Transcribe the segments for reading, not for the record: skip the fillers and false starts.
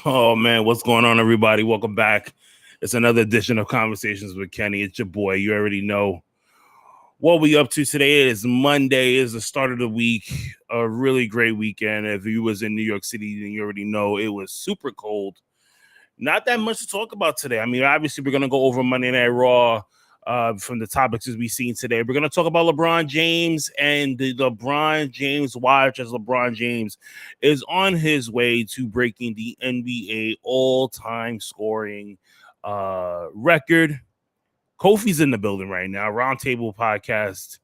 Oh man, what's going on, everybody? Welcome back. It's another edition of Conversations with Kenny. It's your boy. You already know what we up to today. Is Monday, is the start of the week. A really great weekend. If you was in New York City, then you already know it was super cold. Not that much to talk about today. I mean, obviously, we're gonna go over Monday Night Raw. From the topics as we've seen today, we're going to talk about LeBron James and the LeBron James watch, as LeBron James is on his way to breaking the NBA all-time scoring record. Kofi's in the building right now. Roundtable Podcast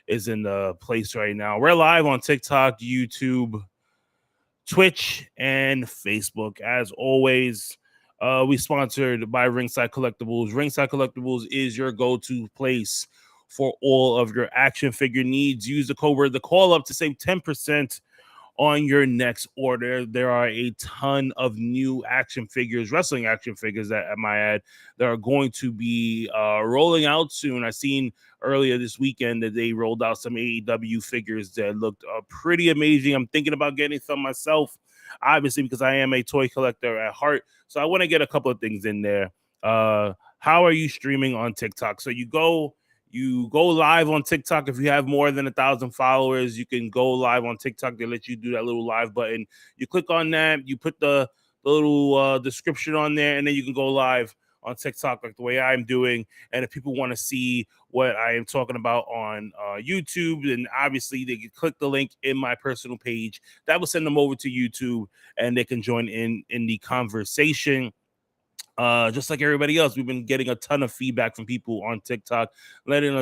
is in the place right now. We're live on TikTok, YouTube, Twitch, and Facebook. As always, we sponsored by Ringside Collectibles. Ringside Collectibles is your go-to place for all of your action figure needs. Use the code word, the call up, to save 10% on your next order. There are a ton of new action figures, wrestling action figures, that I might add, that are going to be rolling out soon. I seen earlier this weekend that they rolled out some AEW figures that looked pretty amazing. I'm thinking about getting some myself, obviously, because I am a toy collector at heart. So I want to get a couple of things in there. How are you streaming on TikTok? So you go live on TikTok. If you have more than 1,000 followers, you can go live on TikTok. They let you do that little live button. You click on that, you put the little description on there, and then you can go live on TikTok like the way I'm doing. And if people want to see what I am talking about on YouTube, then obviously they can click the link in my personal page. That will send them over to YouTube, and they can join in the conversation. Just like everybody else, we've been getting a ton of feedback from people on TikTok, letting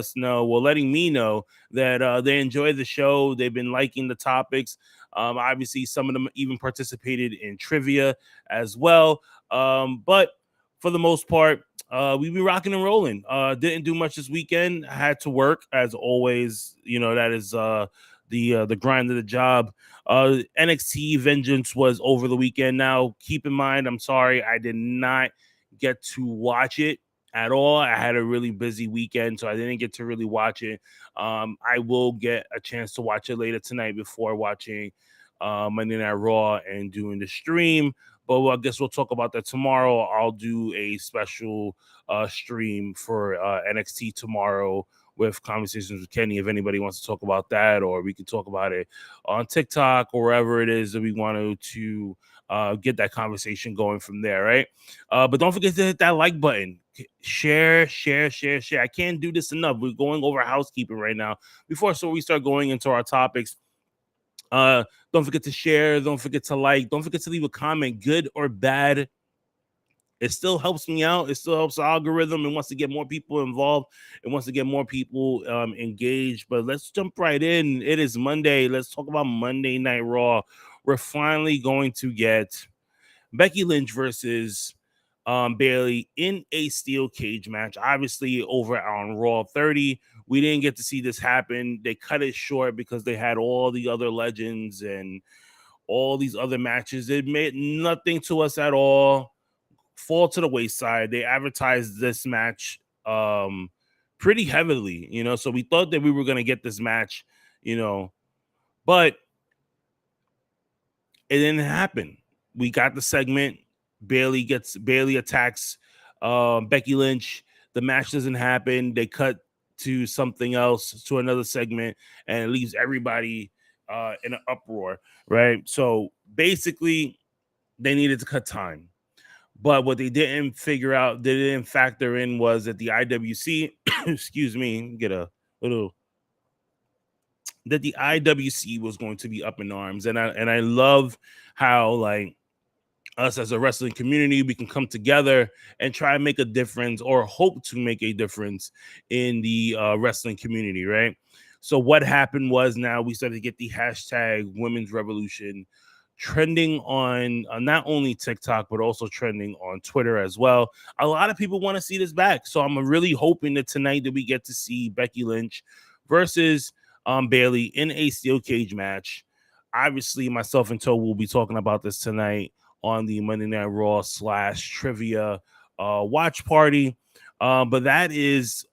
me know that they enjoy the show. They've been liking the topics. Obviously, some of them even participated in trivia as well. But for the most part, we've been rocking and rolling. Didn't do much this weekend. I had to work, as always. You know, that is the grind of the job. NXT Vengeance was over the weekend. Now, keep in mind, I'm sorry, I did not get to watch it at all. I had a really busy weekend, so I didn't get to really watch it. I will get a chance to watch it later tonight before watching Monday Night Raw and doing the stream. But I guess we'll talk about that tomorrow. I'll do a special stream for NXT tomorrow with Conversations with Kenny, if anybody wants to talk about that, or we can talk about it on TikTok or wherever it is that we wanted to get that conversation going from there, right? But don't forget to hit that like button. Share. I can't do this enough. We're going over housekeeping right now. Before we start going into our topics, don't forget to share. Don't forget to like. Don't forget to leave a comment, good or bad. It still helps me out. It still helps the algorithm. It wants to get more people involved. It wants to get more people engaged. But let's jump right in. It is Monday. Let's talk about Monday Night Raw. We're finally going to get Becky Lynch versus Bayley in a steel cage match. Obviously, over on Raw 30, we didn't get to see this happen. They cut it short because they had all the other legends and all these other matches. It meant nothing to us at all. Fall to the wayside. They advertised this match pretty heavily, you know, so we thought that we were going to get this match, you know, but it didn't happen. We got the segment. Bayley attacks Becky Lynch. The match doesn't happen. They cut to something else, to another segment, and it leaves everybody in an uproar, right? So basically, they needed to cut time. But what they didn't factor in was that the IWC, excuse me, that the IWC was going to be up in arms. And I love how, like, us as a wrestling community, we can come together and try and make a difference, or hope to make a difference in the wrestling community, right? So what happened was, now we started to get the hashtag Women's Revolution trending on not only TikTok, but also trending on Twitter as well. A lot of people want to see this back. So I'm really hoping that tonight that we get to see Becky Lynch versus Bailey in a steel cage match. Obviously, myself and Toe will be talking about this tonight on the Monday Night Raw / trivia watch party. But that is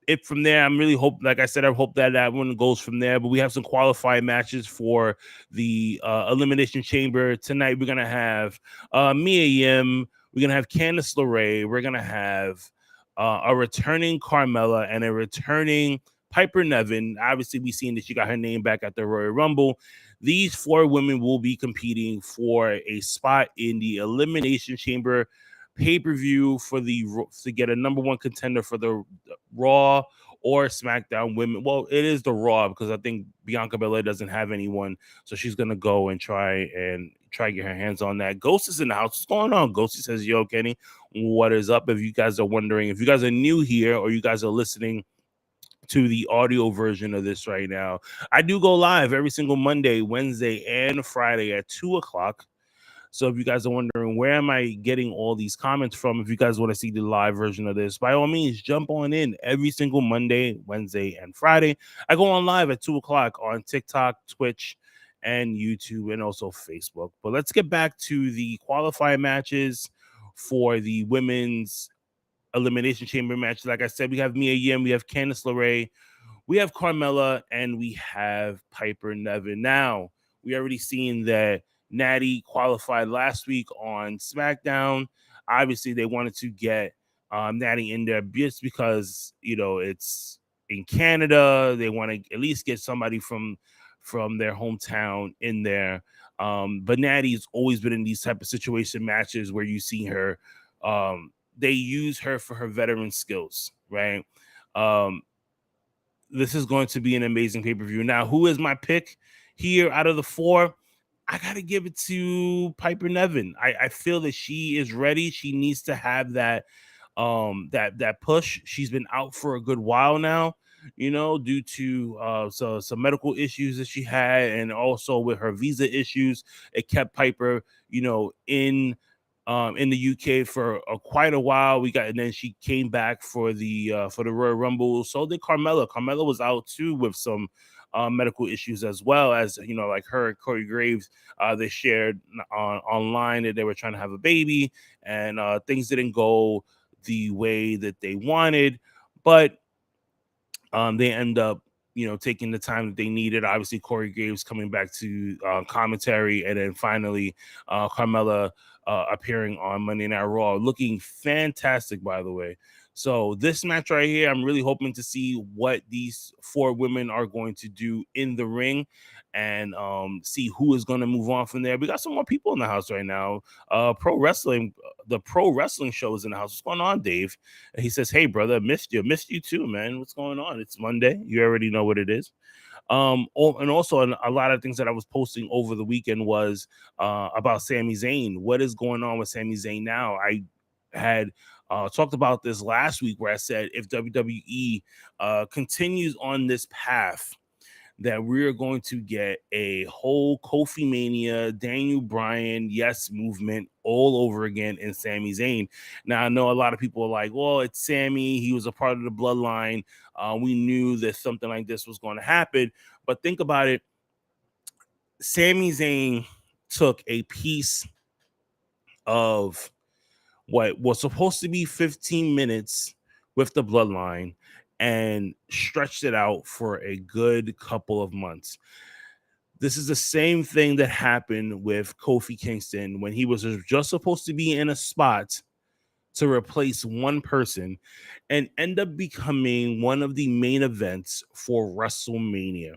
it from there. I'm really hope, like I said, I hope that that one goes from there. But we have some qualifying matches for the Elimination Chamber tonight. We're gonna have Mia Yim. We're gonna have Candice LeRae. We're gonna have a returning Carmella and a returning Piper Niven. Obviously, we've seen that she got her name back at the Royal Rumble. These 4 women will be competing for a spot in the Elimination Chamber pay-per-view for the to get a number 1 contender for the Raw or SmackDown women. Well, it is the Raw, because I think Bianca Belair doesn't have anyone, so she's gonna go and try to get her hands on that. Ghost is in the house. What's going on? Ghosty says, "Yo, Kenny, what is up?" If you guys are wondering, if you guys are new here or you guys are listening to the audio version of this right now, I do go live every single Monday, Wednesday, and Friday at 2:00. So if you guys are wondering, where am I getting all these comments from? If you guys want to see the live version of this, by all means, jump on in every single Monday, Wednesday, and Friday. I go on live at 2:00 on TikTok, Twitch, and YouTube, and also Facebook. But let's get back to the qualifying matches for the women's Elimination Chamber match. Like I said, we have Mia Yim, we have Candice LeRae, we have Carmella, and we have Piper Niven. Now, we already seen that Natty qualified last week on SmackDown. Obviously, they wanted to get Natty in there just because, you know, it's in Canada. They want to at least get somebody from their hometown in there. But Natty's always been in these type of situation matches where you see her. They use her for her veteran skills, right? This is going to be an amazing pay-per-view. Now, who is my pick here out of the 4? I got to give it to Piper Niven. I feel that she is ready. She needs to have that that push. She's been out for a good while now, you know, due to some medical issues that she had, and also with her visa issues. It kept Piper, you know, in the UK for quite a while. And then she came back for the Royal Rumble. So did Carmella. Carmella was out too with some medical issues, as well as, you know, like her and Corey Graves. They shared online that they were trying to have a baby, and things didn't go the way that they wanted, but they end up, you know, taking the time that they needed. Obviously, Corey Graves coming back to commentary, and then finally Carmella appearing on Monday Night Raw, looking fantastic, by the way. So this match right here, I'm really hoping to see what these 4 women are going to do in the ring, and see who is going to move on from there. We got some more people in the house right now. The pro wrestling show is in the house. What's going on, Dave? And he says, "Hey, brother, missed you too, man. What's going on? It's Monday. You already know what it is." And also a lot of things that I was posting over the weekend was about Sami Zayn. What is going on with Sami Zayn now? I had talked about this last week, where I said if WWE continues on this path, that we're going to get a whole Kofi Mania, Daniel Bryan, yes movement all over again in Sami Zayn. Now, I know a lot of people are like, well, it's Sami. He was a part of the bloodline. We knew that something like this was going to happen. But think about it. Sami Zayn took a piece of what was supposed to be 15 minutes with the bloodline and stretched it out for a good couple of months. This is the same thing that happened with Kofi Kingston when he was just supposed to be in a spot to replace one person and end up becoming one of the main events for WrestleMania.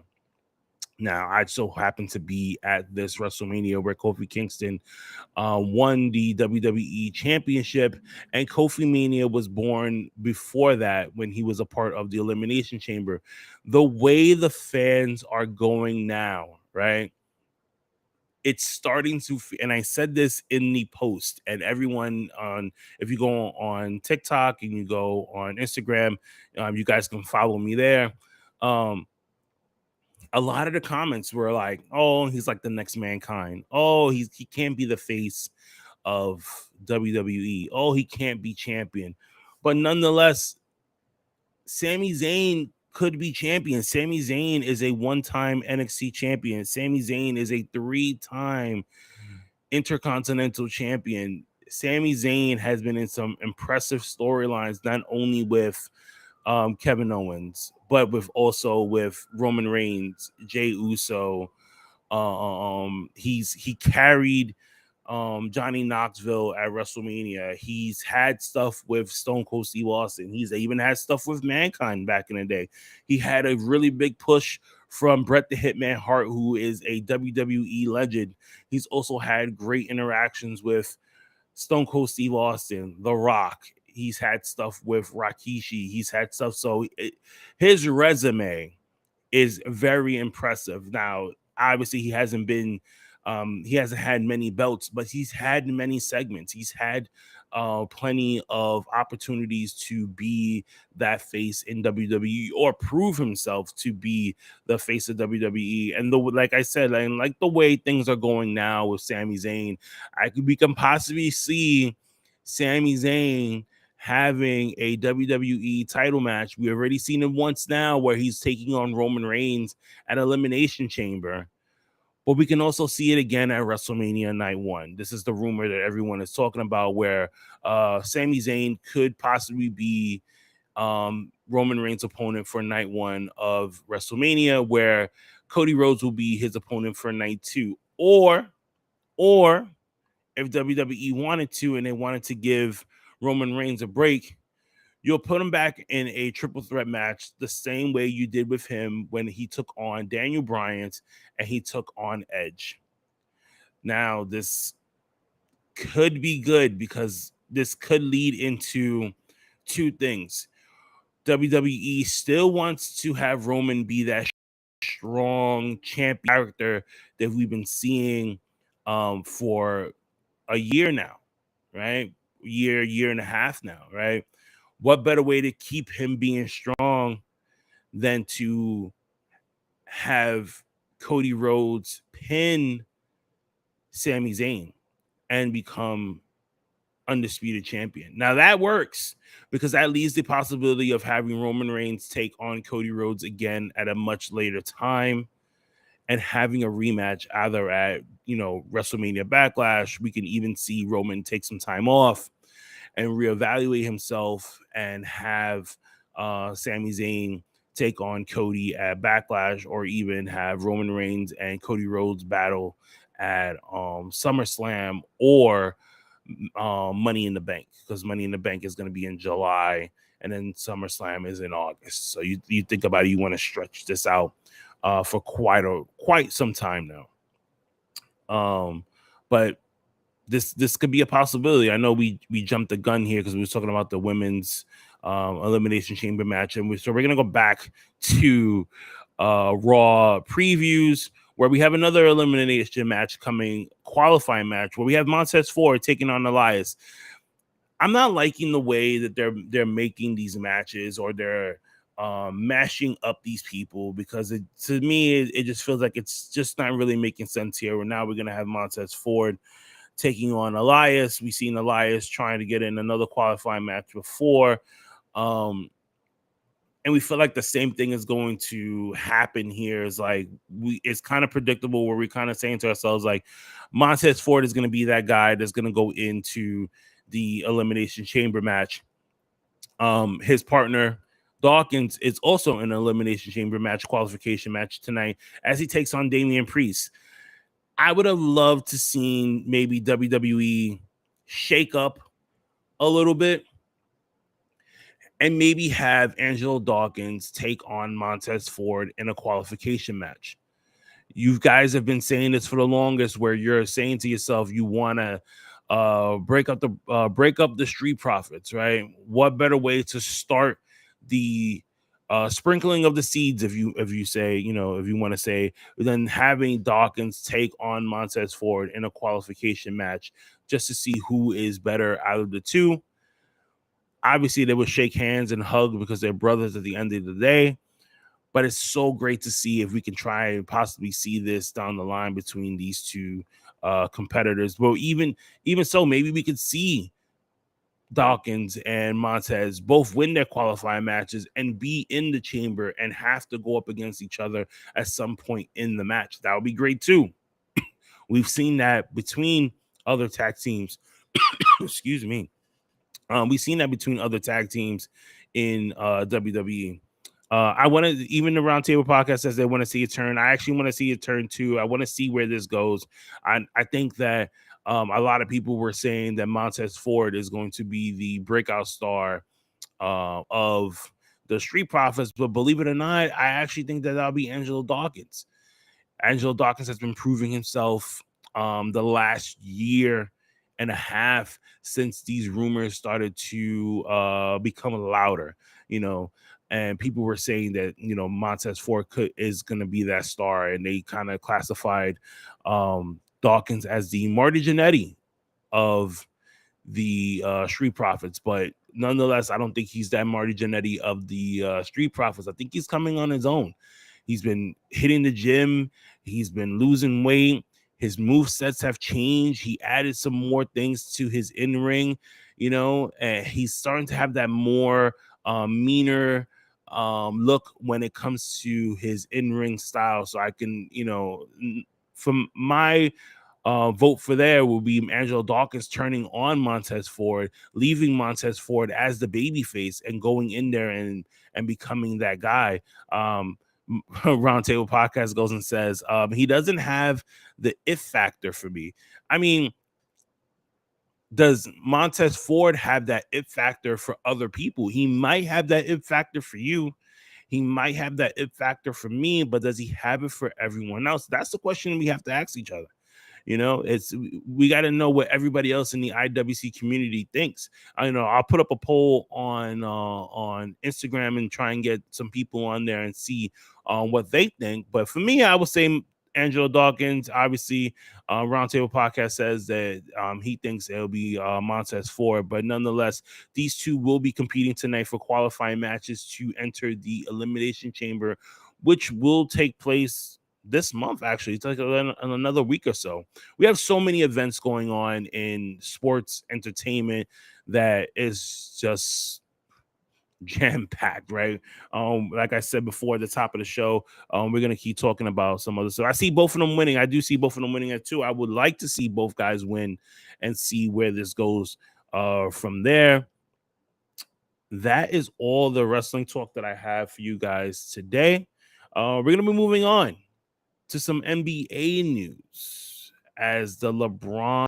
Now, I so happen to be at this WrestleMania where Kofi Kingston won the WWE Championship, and Kofi Mania was born before that when he was a part of the Elimination Chamber. The way the fans are going now, right? it's starting to, and I said this in the post, and everyone on, if you go on TikTok and you go on Instagram, you guys can follow me there. A lot of the comments were like, "Oh, he's like the next Mankind. Oh, he can't be the face of WWE. Oh, he can't be champion." But nonetheless, Sami Zayn could be champion. Sami Zayn is a one-time NXT champion. Sami Zayn is a three-time Intercontinental champion. Sami Zayn has been in some impressive storylines, not only with Kevin Owens, but with Roman Reigns, Jey Uso. He carried Johnny Knoxville at WrestleMania. He's had stuff with Stone Cold Steve Austin. He's even had stuff with Mankind back in the day. He had a really big push from Bret the Hitman Hart, who is a WWE legend. He's also had great interactions with Stone Cold Steve Austin, The Rock. He's had stuff with Rikishi. He's had stuff. So his resume is very impressive. Now, obviously, he hasn't had many belts, but he's had many segments. He's had plenty of opportunities to be that face in WWE or prove himself to be the face of WWE. And like I said, and like the way things are going now with Sami Zayn, we can possibly see Sami Zayn having a WWE title match. We already seen it once now where he's taking on Roman Reigns at Elimination Chamber. But we can also see it again at WrestleMania Night 1. This is the rumor that everyone is talking about, where Sami Zayn could possibly be Roman Reigns' opponent for Night 1 of WrestleMania, where Cody Rhodes will be his opponent for Night 2. Or if WWE wanted to and they wanted to give Roman Reigns a break, you'll put him back in a triple threat match the same way you did with him when he took on Daniel Bryan and he took on Edge. Now, this could be good because this could lead into two things. WWE still wants to have Roman be that strong champion character that we've been seeing for a year now, right? Year and a half now, right? What better way to keep him being strong than to have Cody Rhodes pin Sami Zayn and become undisputed champion? Now that works because that leaves the possibility of having Roman Reigns take on Cody Rhodes again at a much later time and having a rematch either at, WrestleMania Backlash. We can even see Roman take some time off and reevaluate himself and have Sami Zayn take on Cody at Backlash, or even have Roman Reigns and Cody Rhodes battle at SummerSlam or Money in the Bank, because Money in the Bank is going to be in July and then SummerSlam is in August. So you think about it, you want to stretch this out for quite some time now. But this could be a possibility. I know we jumped the gun here because we were talking about the women's Elimination Chamber match, and we're gonna go back to Raw previews, where we have another elimination match coming, qualifying match, where we have Montez Ford taking on Elias. I'm not liking the way that they're making these matches, or they're mashing up these people, because to me it just feels like it's just not really making sense here. Where now we're gonna have Montez Ford taking on Elias. We've seen Elias trying to get in another qualifying match before. And we feel like the same thing is going to happen here. It's kind of predictable, where we're kind of saying to ourselves, like, Montez Ford is going to be that guy that's going to go into the Elimination Chamber match. His partner Dawkins is also in an Elimination Chamber match, qualification match tonight, as he takes on Damian Priest. I would have loved to seen maybe WWE shake up a little bit and maybe have Angelo Dawkins take on Montez Ford in a qualification match. You guys have been saying this for the longest, where you're saying to yourself, you want to break up the Street Profits, right? What better way to start the sprinkling of the seeds, if you say, if you want to say, then having Dawkins take on Montez Ford in a qualification match just to see who is better out of the two. Obviously, they would shake hands and hug because they're brothers at the end of the day. But it's so great to see if we can try and possibly see this down the line between these two competitors. But even so, maybe we could see Dawkins and Montez both win their qualifying matches and be in the chamber and have to go up against each other at some point in the match. That would be great too. We've seen that between other tag teams. Excuse me. We've seen that between other tag teams in WWE. I want to, even the Roundtable podcast says they want to see a turn. I actually want to see a turn too. I want to see where this goes. I think that a lot of people were saying that Montez Ford is going to be the breakout star of the Street Profits, but believe it or not, I actually think that that'll be Angelo Dawkins. Angelo Dawkins has been proving himself the last year and a half since these rumors started to become louder, and people were saying that, Montez Ford is going to be that star, and they kind of classified Dawkins as the Marty Jannetty of the Street Profits, but nonetheless, I don't think he's that Marty Jannetty of the Street Profits. I think he's coming on his own. He's been hitting the gym. He's been losing weight. His move sets have changed. He added some more things to his in-ring, and he's starting to have that more meaner look when it comes to his in-ring style. So I can, from my vote for there will be Angelo Dawkins turning on Montez Ford, leaving Montez Ford as the babyface and going in there and becoming that guy. Roundtable Podcast goes and says he doesn't have the if factor for me. I mean, does Montez Ford have that if factor for other people? He might have that if factor for you. He might have that if factor for me, but does he have it for everyone else? That's the question we have to ask each other. We got to know what everybody else in the IWC community thinks. I'll put up a poll on Instagram and try and get some people on there and see what they think. But for me, I would say Angelo Dawkins. Obviously, Roundtable Podcast says that he thinks it'll be Montez Ford. But nonetheless, these two will be competing tonight for qualifying matches to enter the Elimination Chamber, which will take place this month. Actually, it's like in another week or so. We have so many events going on in sports entertainment that is just jam-packed, right? Like I said before at the top of the show, we're gonna keep talking about some other stuff. I see both of them winning. I do see both of them winning it too. I would like to see both guys win and see where this goes from there. That is all the wrestling talk that I have for you guys today. We're gonna be moving on to some NBA news as the LeBron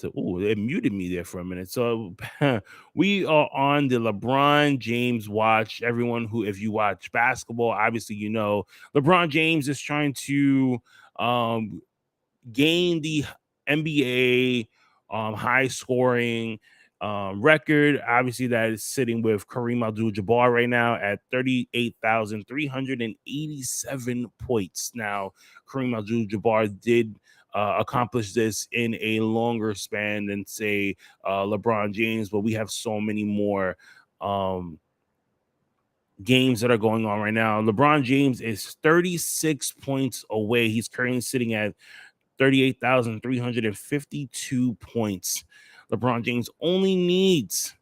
it muted me there for a minute. So we are on the LeBron James watch. Everyone who, if you watch basketball, obviously LeBron James is trying to gain the NBA high scoring record. Obviously, that is sitting with Kareem Abdul-Jabbar right now at 38,387 points. Now, Kareem Abdul-Jabbar did accomplish this in a longer span than, say, LeBron James, but we have so many more games that are going on right now. LeBron James is 36 points away. He's currently sitting at 38,352 points. LeBron James only needs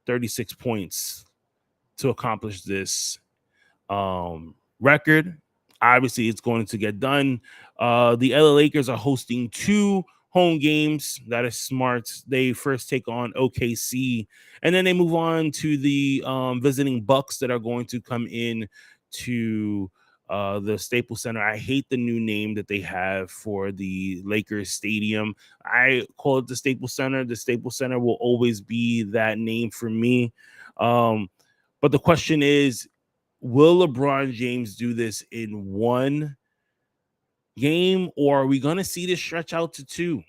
36 points to accomplish this record. Obviously, it's going to get done. The LA Lakers are hosting 2 home games. That is smart. They first take on OKC, and then they move on to the visiting Bucks that are going to come in to the Staples Center. I hate the new name that they have for the Lakers stadium. I call it the Staples Center. The Staples Center will always be that name for me. But the question is, will LeBron James do this in one game, or are we going to see this stretch out to 2?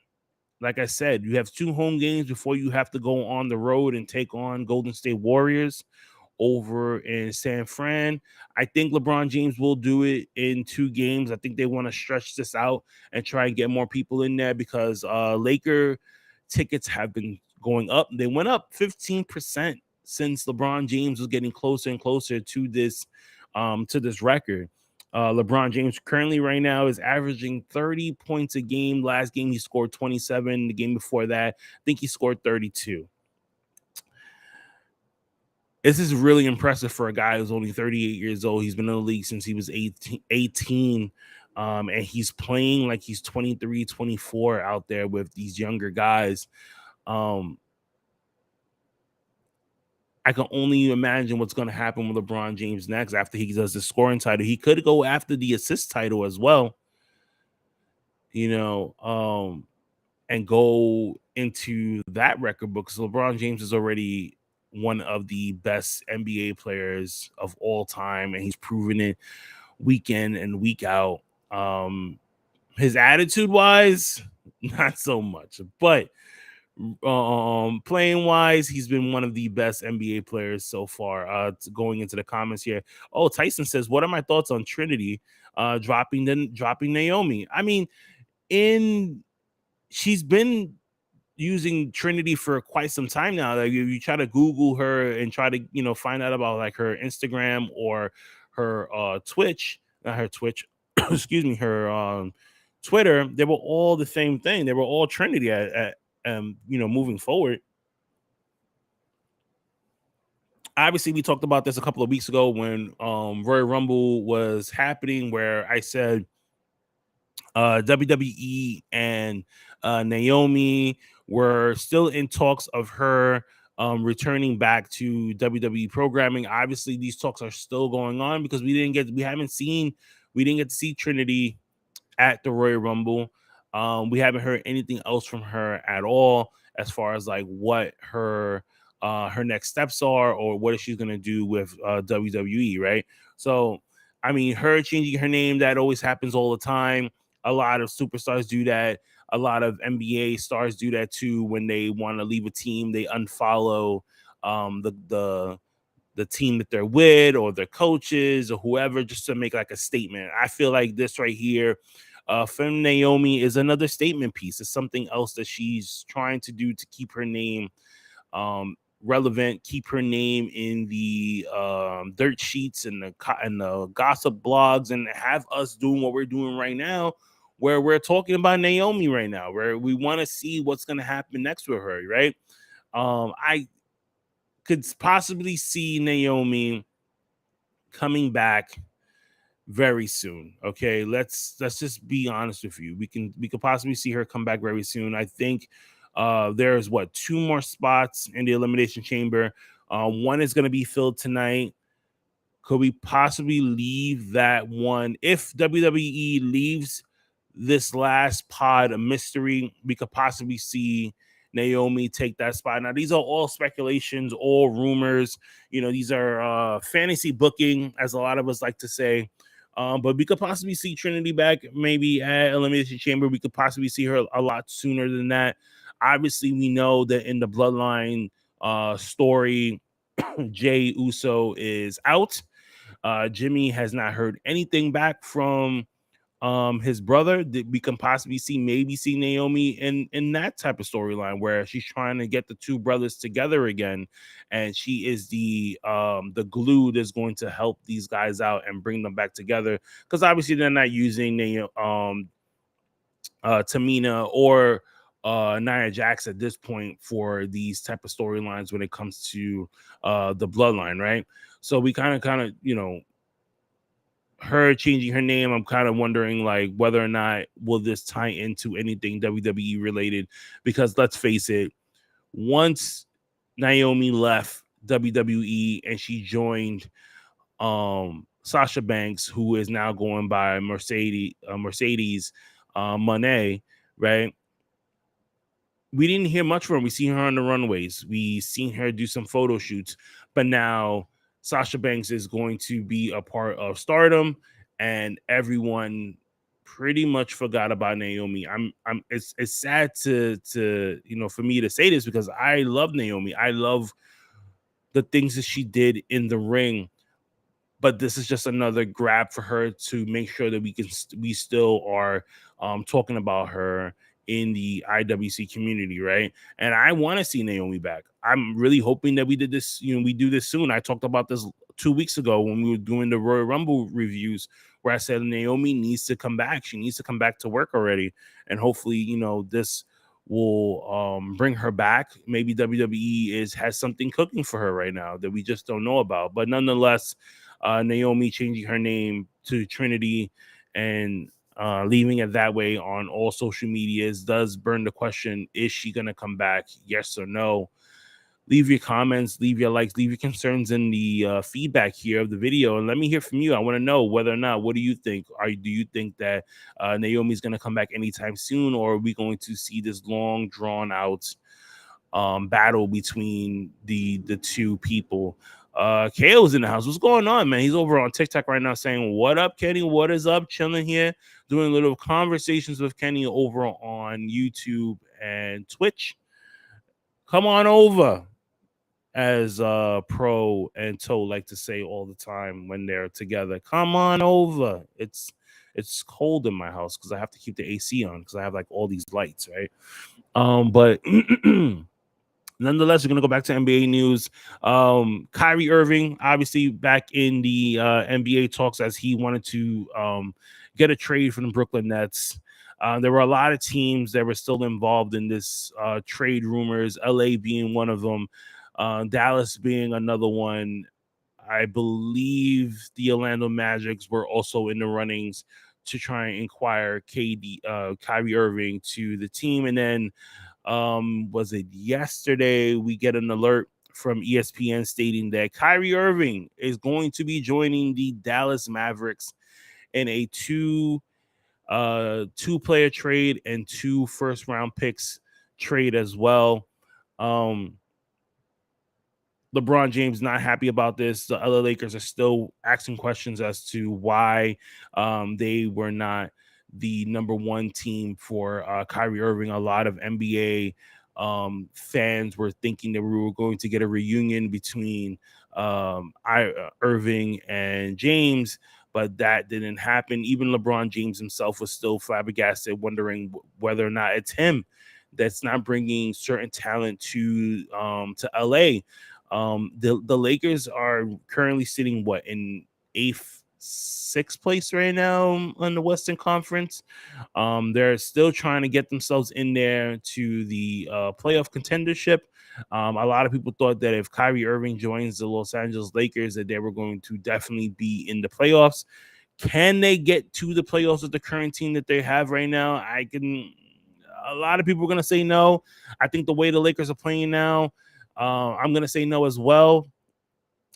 like I said, you have 2 home games before you have to go on the road and take on Golden State Warriors over in San Fran. I think LeBron James will do it in 2 games. I think they want to stretch this out and try and get more people in there because Laker tickets have been going up. They went up 15% since LeBron James was getting closer and closer to this record. LeBron James currently right now is averaging 30 points a game. Last game he scored 27. The game before that, I think he scored 32. This is really impressive for a guy who's only 38 years old. He's been in the league since he was 18 and he's playing like he's 23, 24 out there with these younger guys. I can only imagine what's going to happen with LeBron James next after he does the scoring title. He could go after the assist title as well, and go into that record book because LeBron James is already one of the best NBA players of all time, and he's proven it week in and week out. His attitude wise, not so much, but playing wise, he's been one of the best NBA players so far. Going into the comments here. Oh, Tyson says, what are my thoughts on Trinity dropping Naomi? I mean, she's been using Trinity for quite some time now. Like you try to Google her and try to find out about like her Instagram or her Twitch, not her Twitch, excuse me, her Twitter. They were all the same thing. They were all Trinity at moving forward. Obviously, we talked about this a couple of weeks ago when Royal Rumble was happening, where I said WWE and Naomi were still in talks of her returning back to WWE programming. Obviously, these talks are still going on because we didn't get to see Trinity at the Royal Rumble. We haven't heard anything else from her at all as far as like what her next steps are or what she's gonna do with WWE, right? So, I mean, her changing her name, that always happens all the time. A lot of superstars do that. A lot of NBA stars do that too. When they want to leave a team, they unfollow the team that they're with or their coaches or whoever, just to make like a statement. I feel like this right here from Naomi is another statement piece. It's something else that she's trying to do to keep her name relevant, keep her name in the dirt sheets and the gossip blogs, and have us doing what we're doing right now, where we're talking about Naomi right now, where we want to see what's going to happen next with her, right? I could possibly see Naomi coming back very soon. Okay, let's just be honest with you. We could possibly see her come back very soon. I think there's 2 more spots in the Elimination Chamber. One is going to be filled tonight. Could we possibly leave that one? If WWE leaves this last pod a mystery, we could possibly see Naomi take that spot. Now, these are all speculations, all rumors. These are fantasy booking, as a lot of us like to say. But we could possibly see Trinity back maybe at Elimination Chamber. We could possibly see her a lot sooner than that. Obviously, we know that in the Bloodline story, Jey Uso is out. Jimmy has not heard anything back from his brother. We can possibly see Naomi in that type of storyline where she's trying to get the 2 brothers together again, and she is the glue that's going to help these guys out and bring them back together, because obviously they're not using Tamina or Nia Jax at this point for these type of storylines when it comes to the Bloodline, right? So we kind of her changing her name, I'm kind of wondering like whether or not will this tie into anything WWE related, because let's face it, once Naomi left WWE and she joined Sasha Banks, who is now going by Mercedes Moné, right? We didn't hear much from her. We seen her on the runways. We seen her do some photo shoots, but now Sasha Banks is going to be a part of Stardom, and everyone pretty much forgot about Naomi. It's sad to for me to say this, because I love Naomi. I love the things that she did in the ring, but this is just another grab for her to make sure that we still are talking about her in the IWC community, right? And I want to see Naomi back. I'm really hoping that we do this soon. I talked about this 2 weeks ago when we were doing the Royal Rumble reviews, where I said Naomi needs to come back. She needs to come back to work already, and hopefully, this will bring her back. Maybe WWE has something cooking for her right now that we just don't know about. But nonetheless, Naomi changing her name to Trinity and leaving it that way on all social medias does burn the question: is she gonna come back? Yes or no? Leave your comments, leave your likes, leave your concerns in the feedback here of the video, and let me hear from you. I want to know whether or not, what do you think? Do you think that Naomi's going to come back anytime soon, or are we going to see this long, drawn out battle between the two people? KO's in the house. What's going on, man? He's over on TikTok right now saying, "What up, Kenny? What is up?" Chilling here, doing little conversations with Kenny over on YouTube and Twitch. Come on over, as Pro and Toe like to say all the time when they're together. Come on over. It's cold in my house because I have to keep the AC on because I have like all these lights, right? But nonetheless, we're gonna go back to NBA news. Kyrie Irving, obviously back in the NBA talks, as he wanted to get a trade from the Brooklyn Nets. There were a lot of teams that were still involved in this trade rumors, LA being one of them, Dallas being another one. I believe the Orlando Magics were also in the runnings to try and inquire Kyrie Irving to the team. And then was it yesterday we get an alert from ESPN stating that Kyrie Irving is going to be joining the Dallas Mavericks in a two-player trade and 2 first-round picks trade as well. LeBron James not happy about this. The other Lakers are still asking questions as to why they were not the number one team for Kyrie Irving. A lot of NBA fans were thinking that we were going to get a reunion between Irving and James, but that didn't happen. Even LeBron James himself was still flabbergasted, wondering whether or not it's him that's not bringing certain talent to LA. The Lakers are currently sitting in sixth place right now on the Western Conference. They're still trying to get themselves in there to the playoff contendership. A lot of people thought that if Kyrie Irving joins the Los Angeles Lakers, that they were going to definitely be in the playoffs. Can they get to the playoffs with the current team that they have right now? A lot of people are going to say no. I think the way the Lakers are playing now, I'm going to say no as well.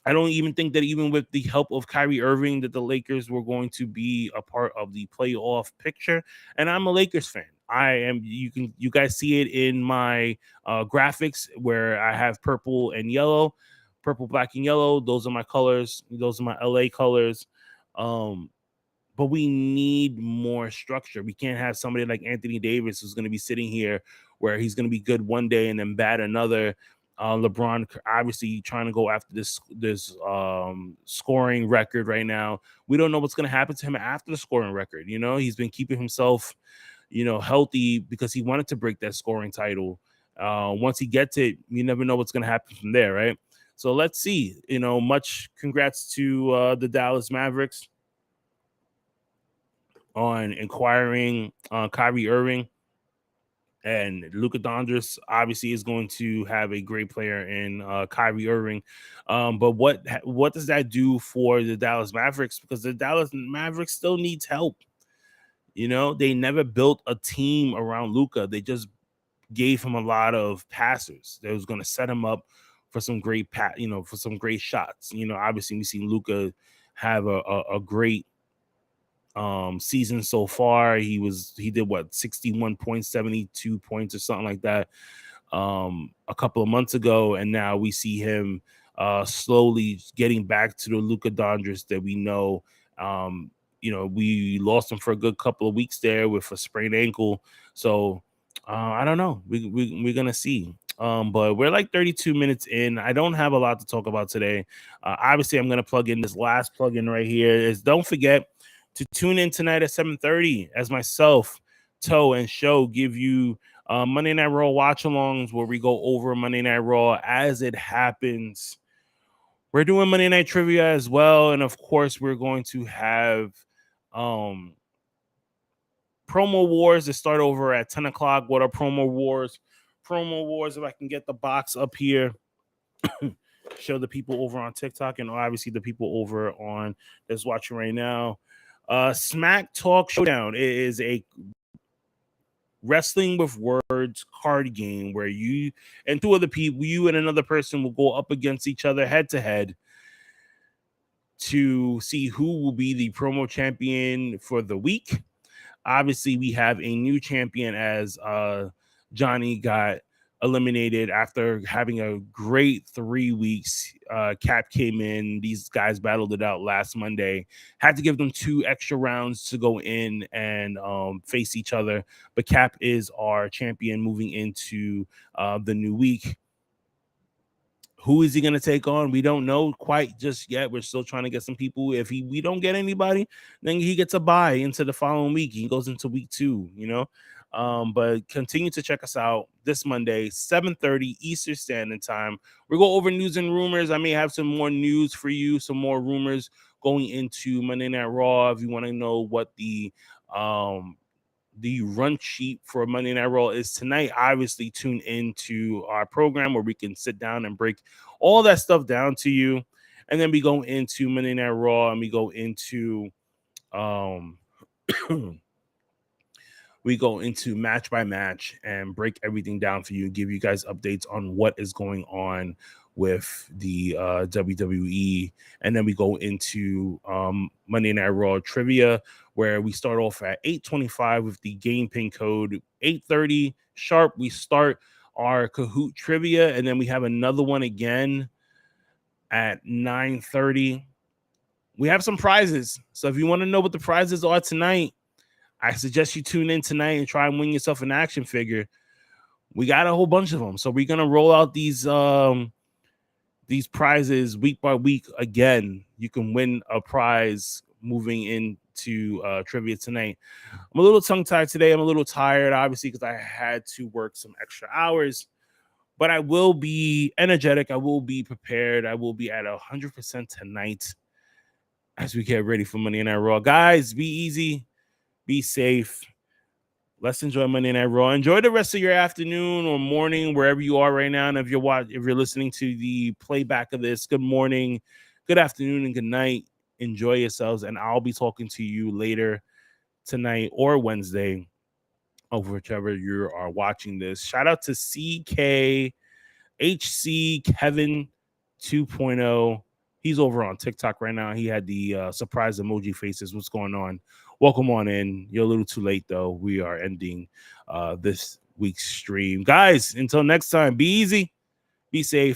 I don't even think that even with the help of Kyrie Irving that the Lakers were going to be a part of the playoff picture. And I'm a Lakers fan. I am. You guys see it in my graphics where I have purple, black, and yellow. Those are my colors. Those are my LA colors. But we need more structure. We can't have somebody like Anthony Davis who's going to be sitting here where he's going to be good one day and then bad another. LeBron obviously trying to go after this scoring record right now. We don't know what's going to happen to him after the scoring record. He's been keeping himself, healthy because he wanted to break that scoring title. Once he gets it, you never know what's going to happen from there, right? So let's see. Much congrats to the Dallas Mavericks on inquiring Kyrie Irving. And Luka Doncic obviously is going to have a great player in Kyrie Irving. But what does that do for the Dallas Mavericks? Because the Dallas Mavericks still needs help. They never built a team around Luka. They just gave him a lot of passers that was going to set him up for some great for some great shots. Obviously we see Luka have a great season so far. He did 61 points, 72 points or something like that a couple of months ago, and now we see him slowly getting back to the Luka Doncic that we know. we lost him for a good couple of weeks there with a sprained ankle. So I don't know. We're gonna see. But we're like 32 minutes in. I don't have a lot to talk about today. Obviously, I'm gonna plug in this last plug-in right here. Is don't forget to tune in tonight at 7:30 as myself, Toe, and Show give you Monday Night Raw watch-alongs where we go over Monday Night Raw as it happens. We're doing Monday Night Trivia as well, and of course, we're going to have promo wars that start over at 10 o'clock. What are promo wars? Promo wars, if I can get the box up here, show the people over on TikTok and obviously the people over on that's watching right now. Smack Talk Showdown is a wrestling with words card game where you and two other people, you and another person, will go up against each other head to head to see who will be the promo champion for the week. Obviously, we have a new champion as Johnny got eliminated after having a great 3 weeks. Cap came in. These guys battled it out last Monday. Had to give them 2 extra rounds to go in and face each other. But Cap is our champion moving into the new week. Who is he going to take on? We don't know quite just yet. We're still trying to get some people. If we don't get anybody, then he gets a bye into the following week. He goes into week 2, But continue to check us out this Monday, 7:30 Eastern Standard Time. We'll go over news and rumors. I may have some more news for you, some more rumors going into Monday Night Raw. If you want to know what the run sheet for Monday Night Raw is tonight, obviously tune into our program where we can sit down and break all that stuff down to you. And then we go into Monday Night Raw and we go into we go into match by match and break everything down for you, give you guys updates on what is going on with the WWE. And then we go into Monday Night Raw trivia, where we start off at 8:25 with the game pin code. 8:30 sharp, we start our Kahoot trivia, and then we have another one again at 9:30. We have some prizes, so if you want to know what the prizes are tonight, I suggest you tune in tonight and try and win yourself an action figure. We got a whole bunch of them, so we're gonna roll out these prizes week by week. Again, you can win a prize moving into trivia tonight. I'm a little tongue-tied today. I'm a little tired, obviously, because I had to work some extra hours. But I will be energetic. I will be prepared. I will be at 100% tonight as we get ready for Monday Night Raw. Guys, be easy. Be safe. Let's enjoy Monday Night Raw. Enjoy the rest of your afternoon or morning, wherever you are right now. And if you're listening to the playback of this, good morning, good afternoon, and good night. Enjoy yourselves, and I'll be talking to you later tonight or Wednesday, over whichever you are watching this. Shout out to CKHC Kevin 2.0. He's over on TikTok right now. He had the surprise emoji faces. What's going on? Welcome on in. You're a little too late, though. We are ending this week's stream. Guys, until next time, be easy, be safe.